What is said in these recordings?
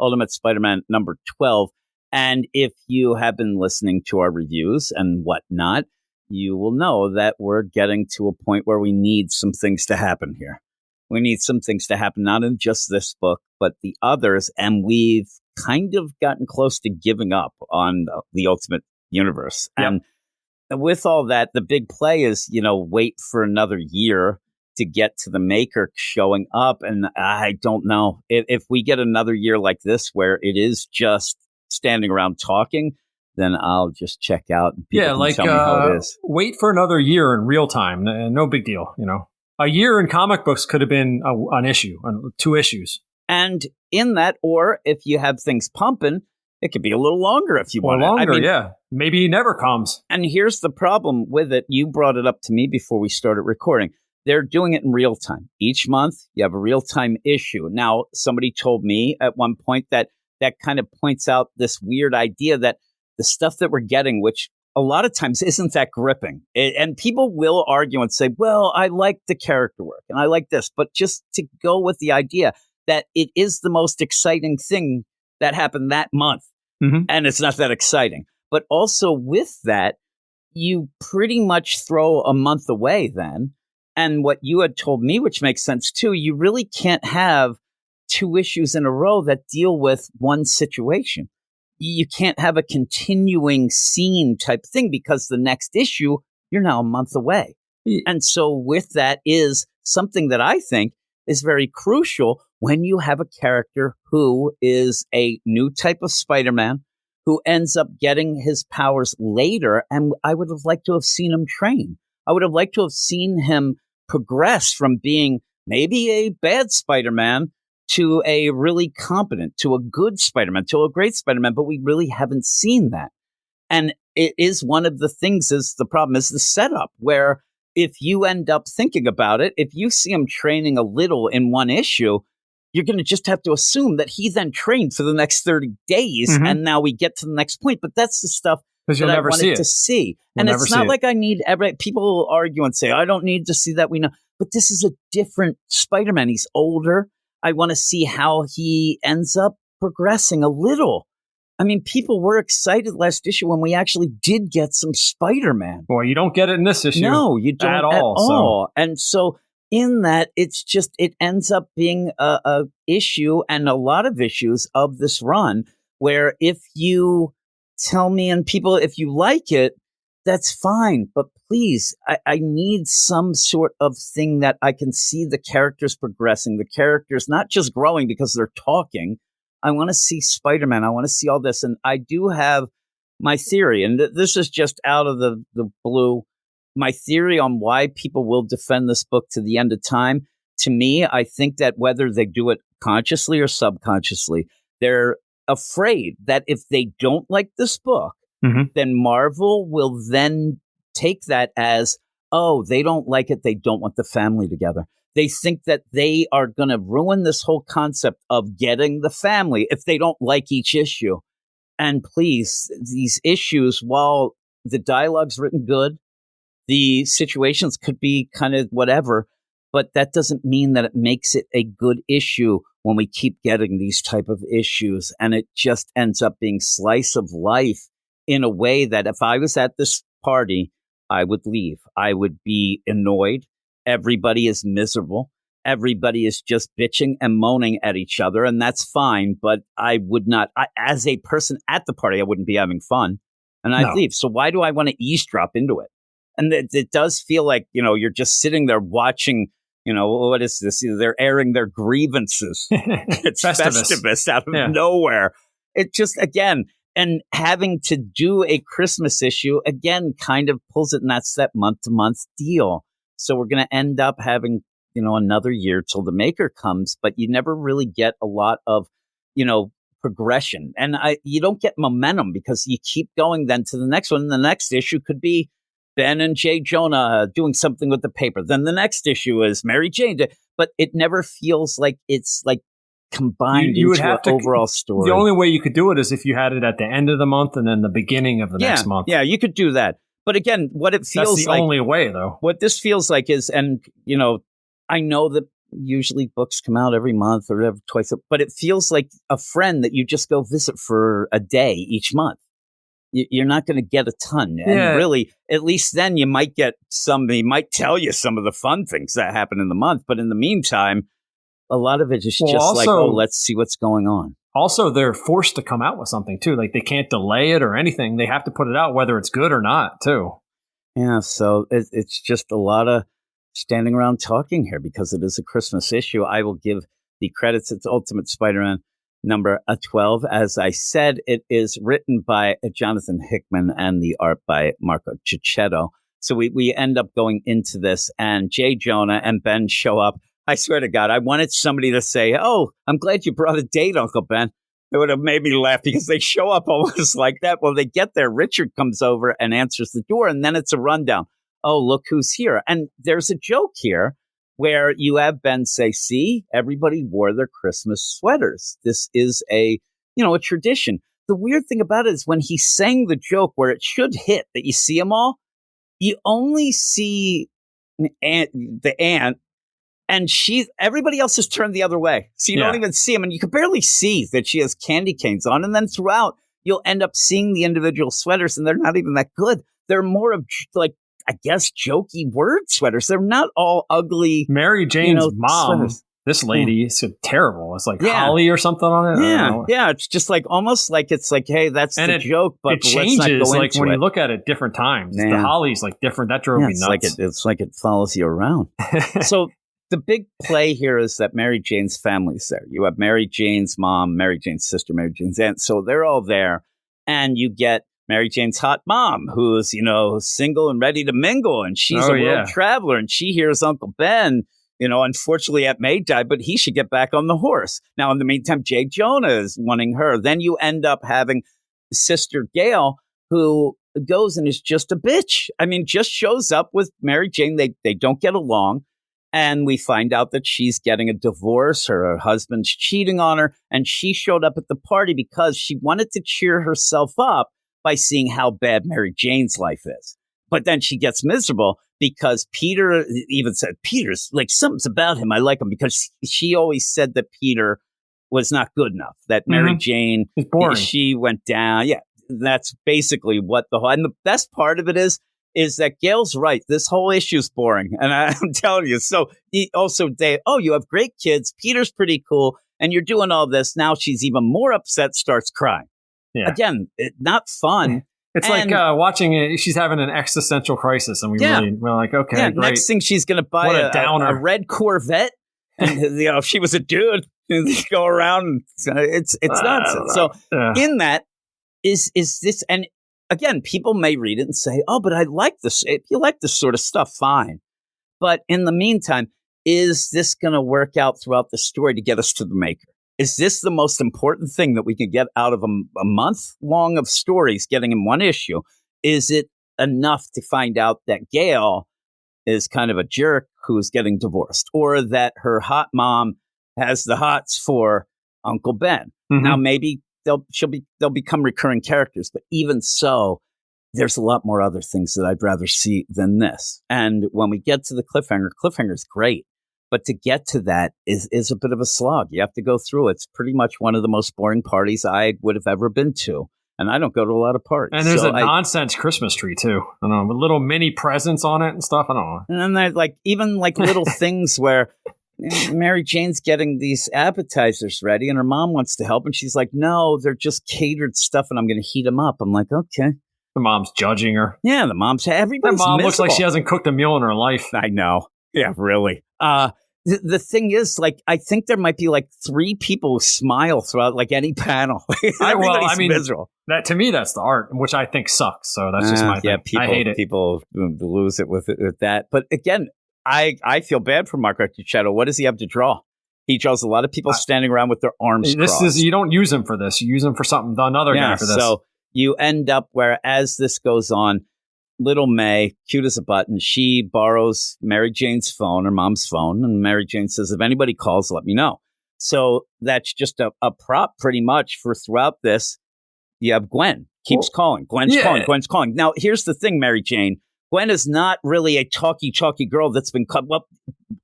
Ultimate Spider-Man number 12. And if you have been listening to our reviews and whatnot, you will know that we're getting to a point where we need some things to happen here. We need some things to happen, not in just this book, but the others. And we've kind of gotten close to giving up on the Ultimate Universe. Yep. And with all that, the big play is, wait for another year to get to the maker showing up. And I don't know if we get another year like this, where it is just standing around talking, then I'll just check out. And people can tell me how it is. Wait for another year in real time. No big deal. A year in comic books could have been an issue, 2 issues. And in that, or if you have things pumping, it could be a little longer if you want. Or longer, yeah. Maybe he never comes. And here's the problem with it. You brought it up to me before we started recording. They're doing it in real time. Each month, you have a real-time issue. Now, somebody told me at one point that kind of points out this weird idea that the stuff that we're getting, which a lot of times isn't that gripping. And people will argue and say, well, I like the character work and I like this. But just to go with the idea that it is the most exciting thing that happened that month. Mm-hmm. And it's not that exciting. But also with that, you pretty much throw a month away then. And what you had told me, which makes sense too, you really can't have 2 issues in a row that deal with one situation. You can't have a continuing scene type thing because the next issue, you're now a month away. And so with that is something that I think is very crucial when you have a character who is a new type of Spider-Man who ends up getting his powers later. And I would have liked to have seen him train. I would have liked to have seen him progress from being maybe a bad Spider-Man to a really competent, to a good Spider-Man, to a great Spider-Man, but we really haven't seen that. And it is one of the things is the problem is the setup, where if you end up thinking about it, if you see him training a little in one issue, you're going to just have to assume that he then trained for the next 30 days. Mm-hmm. And now we get to the next point. But that's the stuff that I wanted to see. And it's not like I need people argue and say, I don't need to see that. We know. But this is a different Spider-Man. He's older. I want to see how he ends up progressing a little. I mean, people were excited last issue when we actually did get some Spider-Man. Boy, you don't get it in this issue. No, you don't at all. And so in that, it's just, it ends up being a issue and a lot of issues of this run where if you tell me and people, if you like it, that's fine. But please, I need some sort of thing that I can see the characters progressing, the characters not just growing because they're talking. I want to see Spider-Man. I want to see all this. And I do have my theory, and this is just out of the blue, my theory on why people will defend this book to the end of time. To me, I think that whether they do it consciously or subconsciously, they're afraid that if they don't like this book, mm-hmm. then Marvel will then take that as, oh, they don't like it. They don't want the family together. They think that they are going to ruin this whole concept of getting the family if they don't like each issue. And please, these issues, while the dialogue's written good, the situations could be kind of whatever, but that doesn't mean that it makes it a good issue when we keep getting these type of issues. And it just ends up being slice of life in a way that if I was at this party, I would leave. I would be annoyed. Everybody is miserable. Everybody is just bitching and moaning at each other, and that's fine. But I would not, as a person at the party, I wouldn't be having fun, and I'd leave. So why do I want to eavesdrop into it? And it does feel like, you're just sitting there watching, what is this? They're airing their grievances. It's Festivus out of nowhere. It just, again, and having to do a Christmas issue, again, kind of pulls it, and that's that month-to-month deal. So we're going to end up having, another year till the maker comes, but you never really get a lot of, progression. And you don't get momentum because you keep going then to the next one. And the next issue could be Ben and J. Jonah doing something with the paper. Then the next issue is Mary Jane. But it never feels like it's like combined into an overall story. The only way you could do it is if you had it at the end of the month and then the beginning of the next month. Yeah, you could do that. But again, what it feels like... That's the only way, though. What this feels like is, and, I know that usually books come out every month or every twice, but it feels like a friend that you just go visit for a day each month. You're not going to get a ton. And really, at least then you might get somebody might tell you some of the fun things that happen in the month. But in the meantime, a lot of it is just also, like, oh, let's see what's going on. Also, they're forced to come out with something, too. Like, they can't delay it or anything. They have to put it out, whether it's good or not, too. Yeah, so it's just a lot of standing around talking here because it is a Christmas issue. I will give the credits. It's Ultimate Spider-Man number 12. As I said, it is written by Jonathan Hickman and the art by Marco Checchetto. So we end up going into this, and J. Jonah and Ben show up. I swear to God, I wanted somebody to say, "Oh, I'm glad you brought a date, Uncle Ben." It would have made me laugh because they show up almost like that. Well, they get there. Richard comes over and answers the door, and then it's a rundown. Oh, look who's here. And there's a joke here where you have Ben say, see, everybody wore their Christmas sweaters. This is a tradition. The weird thing about it is when he sang the joke where it should hit that you see them all, you only see the aunt. And everybody else is turned the other way. So you don't even see them. And you can barely see that she has candy canes on. And then throughout, you'll end up seeing the individual sweaters, and they're not even that good. They're more of, like, I guess, jokey word sweaters. They're not all ugly. Mary Jane's mom, sweaters. This lady, is terrible. It's like holly or something on it. Yeah. It's just like almost like it's like, hey, that's the joke, but it changes let's not go like when you look at it different times. The holly's like different. That drove me nuts. It's like it follows you around. So the big play here is that Mary Jane's family's there. You have Mary Jane's mom, Mary Jane's sister, Mary Jane's aunt. So they're all there. And you get Mary Jane's hot mom, who's, single and ready to mingle. And she's a world traveler. And she hears Uncle Ben, unfortunately Aunt May died, but he should get back on the horse. Now, in the meantime, J. Jonah is wanting her. Then you end up having Sister Gail, who goes and is just a bitch. I mean, just shows up with Mary Jane. They don't get along. And we find out that she's getting a divorce. Her husband's cheating on her. And she showed up at the party because she wanted to cheer herself up by seeing how bad Mary Jane's life is. But then she gets miserable because Peter even said, Peter's like, something's about him. I like him, because she always said that Peter was not good enough, that Mary Jane, she went down. Yeah, that's basically what and the best part of it is that Gail's right. This whole issue's boring. And I'm telling you. So also, you have great kids. Peter's pretty cool. And you're doing all this. Now she's even more upset, starts crying. Yeah. Again, not fun. It's like watching it. She's having an existential crisis. And we're like, okay, great. Next thing she's going to buy a red Corvette. And, if she was a dude, they go around. And it's nonsense. So in that is this, and again, people may read it and say, oh, but I like this. If you like this sort of stuff, fine. But in the meantime, is this going to work out throughout the story to get us to the maker? Is this the most important thing that we can get out of a month long of stories getting in one issue? Is it enough to find out that Gail is kind of a jerk who's getting divorced, or that her hot mom has the hots for Uncle Ben? Mm-hmm. Now, maybe they'll become recurring characters, but even so, there's a lot more other things that I'd rather see than this. And when we get to the cliffhanger is great, but to get to that is a bit of a slog. You have to go through it. It's pretty much one of the most boring parties I would have ever been to. And I don't go to a lot of parties. And there's a nonsense Christmas tree, too. I don't know, with little mini presents on it and stuff. I don't know. And then there's even little things where Mary Jane's getting these appetizers ready and her mom wants to help. And she's like, no, they're just catered stuff and I'm going to heat them up. I'm like, okay. The mom's judging her. Yeah, everybody's mom miserable. Looks like she hasn't cooked a meal in her life. I know. Yeah, really. The thing is, I think there might be 3 people who smile throughout any panel. Everybody's miserable. That to me, that's the art, which I think sucks. So that's just my thing. I hate it. People lose it with that. But again, I feel bad for Marco Checchetto. What does he have to draw? He draws a lot of people standing around with their arms crossed. You don't use him for this. You use him for something. Another guy for this. So you end up where, as this goes on, little May, cute as a button, she borrows Mary Jane's phone, her mom's phone, and Mary Jane says, if anybody calls, let me know. So that's just a prop pretty much for throughout this. You have Gwen keeps calling. Gwen's calling. Now, here's the thing, Mary Jane. Gwen is not really a talky girl that's been cut. Well,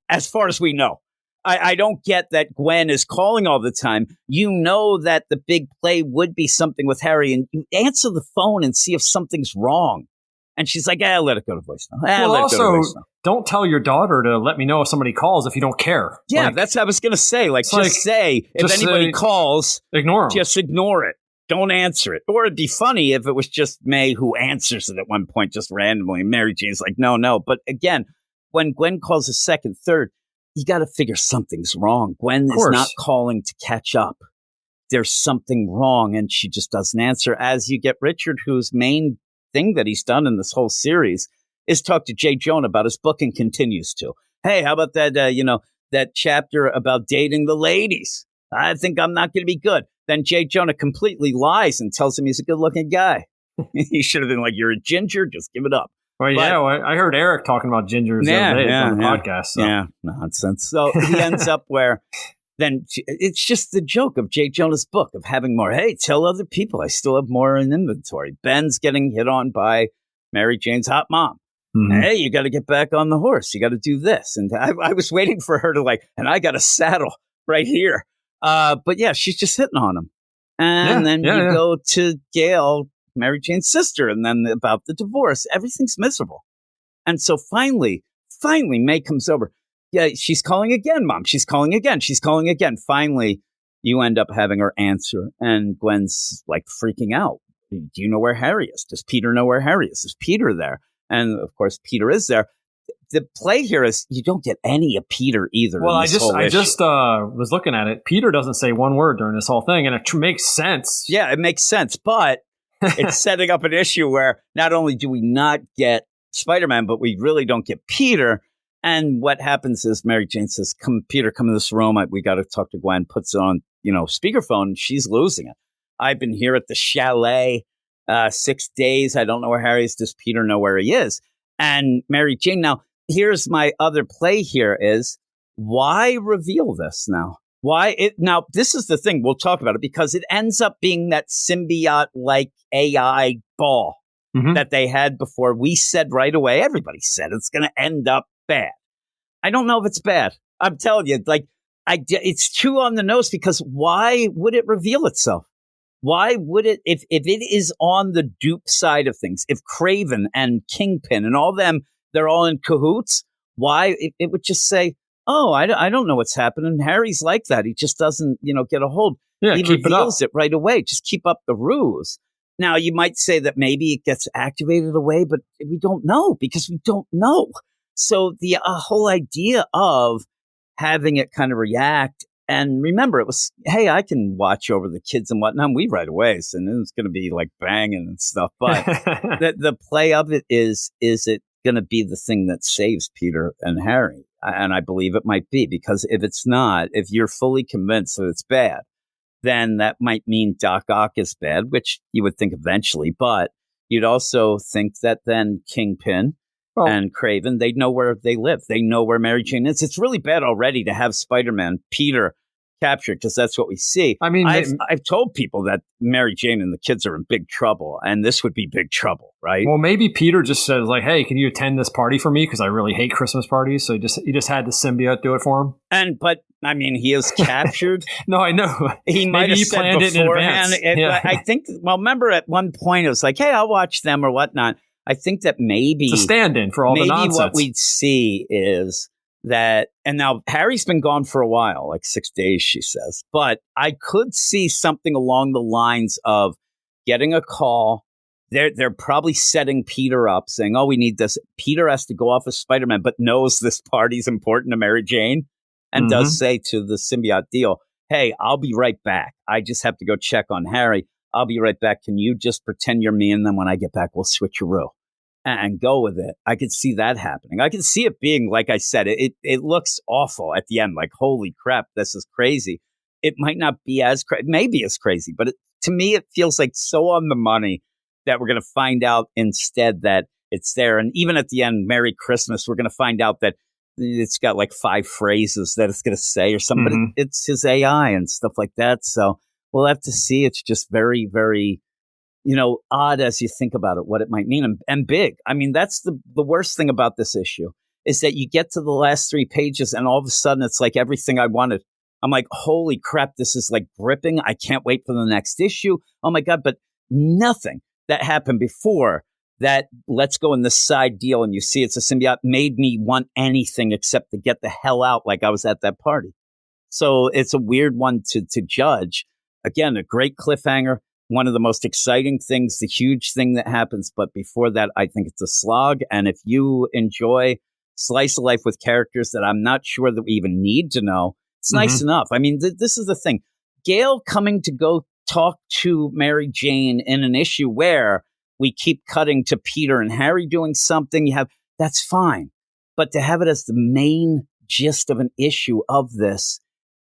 as far as we know. I don't get that Gwen is calling all the time. You know that the big play would be something with Harry, and you answer the phone and see if something's wrong. And she's like, let it go to voicemail. Well, also, don't tell your daughter to let me know if somebody calls if you don't care. Yeah, that's what I was going to say. Say, if anybody calls, ignore them. Just ignore it. Don't answer it. Or it'd be funny if it was just May who answers it at one point, just randomly. And Mary Jane's like, no. But again, when Gwen calls a second, third, you got to figure something's wrong. Gwen is not calling to catch up. There's something wrong, and she just doesn't answer. As you get Richard, whose main thing that he's done in this whole series is talk to J. Jonah about his book, and continues to. Hey, how about that, that chapter about dating the ladies? I think I'm not going to be good. Then J. Jonah completely lies and tells him he's a good-looking guy. He should have been like, you're a ginger, just give it up. Well, I heard Eric talking about gingers the other day on the podcast. So. Yeah, nonsense. So he ends up where then it's just the joke of J. Jonah's book of having more. Hey, tell other people I still have more in inventory. Ben's getting hit on by Mary Jane's hot mom. Mm-hmm. Hey, you got to get back on the horse. You got to do this. And I was waiting for her to and I got a saddle right here. But yeah, she's just hitting on him. And then you go to Gail, Mary Jane's sister, and then about the divorce. Everything's miserable. And so finally, May comes over. Yeah, she's calling again, Mom. She's calling again. Finally, you end up having her answer. And Gwen's freaking out. Do you know where Harry is? Does Peter know where Harry is? Is Peter there? And of course, Peter is there. The play here is you don't get any of Peter either. Well, I just was looking at it. Peter doesn't say one word during this whole thing, and it makes sense. Yeah, it makes sense, but it's setting up an issue where not only do we not get Spider-Man, but we really don't get Peter. And what happens is Mary Jane says, Peter, come in this room. We got to talk to Gwen. Puts it on, speakerphone. And she's losing it. I've been here at the chalet 6 days. I don't know where Harry is. Does Peter know where he is? And Mary Jane. Now, here's my other play here is why reveal this now? Now, this is the thing. We'll talk about it because it ends up being that symbiote-like AI ball that they had before. We said right away, everybody said it's going to end up bad. I don't know if it's bad. I'm telling you, it's too on the nose because why would it reveal itself? Why would it, if it is on the dupe side of things, if Craven and Kingpin and all them, they're all in cahoots, why it would just say, oh, I don't know what's happening. Harry's like that. He just doesn't, get a hold. Yeah, he reveals it right away. Just keep up the ruse. Now, you might say that maybe it gets activated away, but we don't know because we don't know. So the whole idea of having it kind of react, and remember, it was, hey, I can watch over the kids and whatnot. We right away, so it's going to be banging and stuff. But the play of it is it going to be the thing that saves Peter and Harry? And I believe it might be, because if it's not, if you're fully convinced that it's bad, then that might mean Doc Ock is bad, which you would think eventually. But you'd also think that then Kingpin and Craven, they know where they live. They know where Mary Jane is. It's really bad already to have Spider-Man, Peter, captured, because that's what we see. I mean, I've told people that Mary Jane and the kids are in big trouble, and this would be big trouble, right? Well, maybe Peter just says hey, can you attend this party for me? Because I really hate Christmas parties. So he just had the symbiote do it for him. But I mean, he is captured. No, I know. He might have said beforehand. I think. Well, remember at one point it was hey, I'll watch them or whatnot. I think that maybe it's a stand-in for all the nonsense. Maybe what we'd see is that, and now Harry's been gone for a while, 6 days, she says. But I could see something along the lines of getting a call. They're probably setting Peter up, saying, "Oh, we need this." Peter has to go off as Spider-Man, but knows this party's important to Mary Jane, and does say to the symbiote deal, "Hey, I'll be right back. I just have to go check on Harry. I'll be right back. Can you just pretend you're me? And then when I get back, we'll switcheroo and go with it." I could see that happening. I could see it being, like I said, it looks awful at the end. Holy crap, this is crazy. It might not be as maybe as crazy, but to me, it feels so on the money that we're going to find out instead that it's there. And even at the end, Merry Christmas, we're going to find out that it's got 5 phrases that it's going to say or something. But it's his AI and stuff like that. So we'll have to see. It's just very, very, odd as you think about it, what it might mean, and big. I mean, that's the worst thing about this issue is that you get to the last 3 pages and all of a sudden it's like everything I wanted. I'm like, holy crap, this is like gripping. I can't wait for the next issue. Oh my God. But nothing that happened before that let's go in this side deal and you see it's a symbiote made me want anything except to get the hell out like I was at that party. So it's a weird one to judge. Again, a great cliffhanger. One of the most exciting things, the huge thing that happens. But before that, I think it's a slog. And if you enjoy slice of life with characters that I'm not sure that we even need to know, it's nice enough. I mean, this is the thing. Gail coming to go talk to Mary Jane in an issue where we keep cutting to Peter and Harry doing something. That's fine. But to have it as the main gist of an issue of this,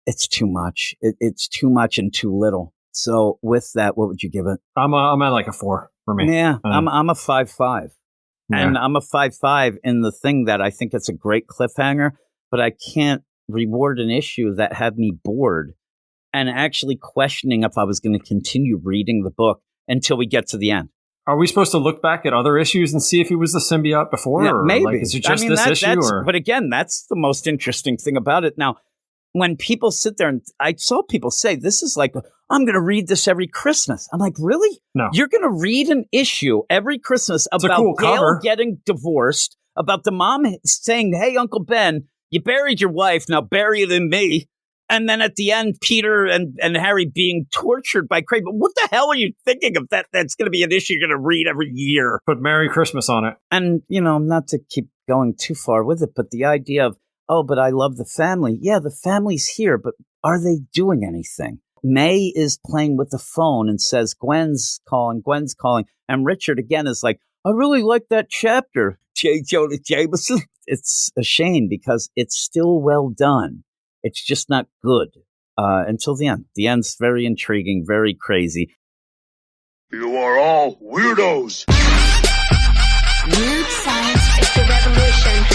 it's too much. It's too much and too little. So with that, what would you give it? I'm at like a 4 for me. Yeah, I'm a 5.5. Yeah. And I'm a 5.5 in the thing that I think it's a great cliffhanger, but I can't reward an issue that had me bored and actually questioning if I was going to continue reading the book until we get to the end. Are we supposed to look back at other issues and see if he was the symbiote before? Yeah, or maybe. Like, is it just this issue? Or? But again, that's the most interesting thing about it. Now, when people sit there and I saw people say, this is like, I'm going to read this every Christmas. I'm like, really? No. You're going to read an issue every Christmas about cool Gail cover. Getting divorced, about the mom saying, hey, Uncle Ben, you buried your wife, now bury it in me. And then at the end, Peter and Harry being tortured by Craig. But what the hell are you thinking of that? That's going to be an issue you're going to read every year. Put Merry Christmas on it. And, not to keep going too far with it, but the idea of, oh, but I love the family. Yeah, the family's here, but are they doing anything? May is playing with the phone and says, Gwen's calling. And Richard, again, is like, I really like that chapter, J. Jonah Jameson. It's a shame because it's still well done. It's just not good until the end. The end's very intriguing, very crazy. You are all weirdos. Weird science is the revolution.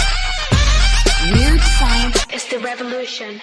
Weird science is the revolution.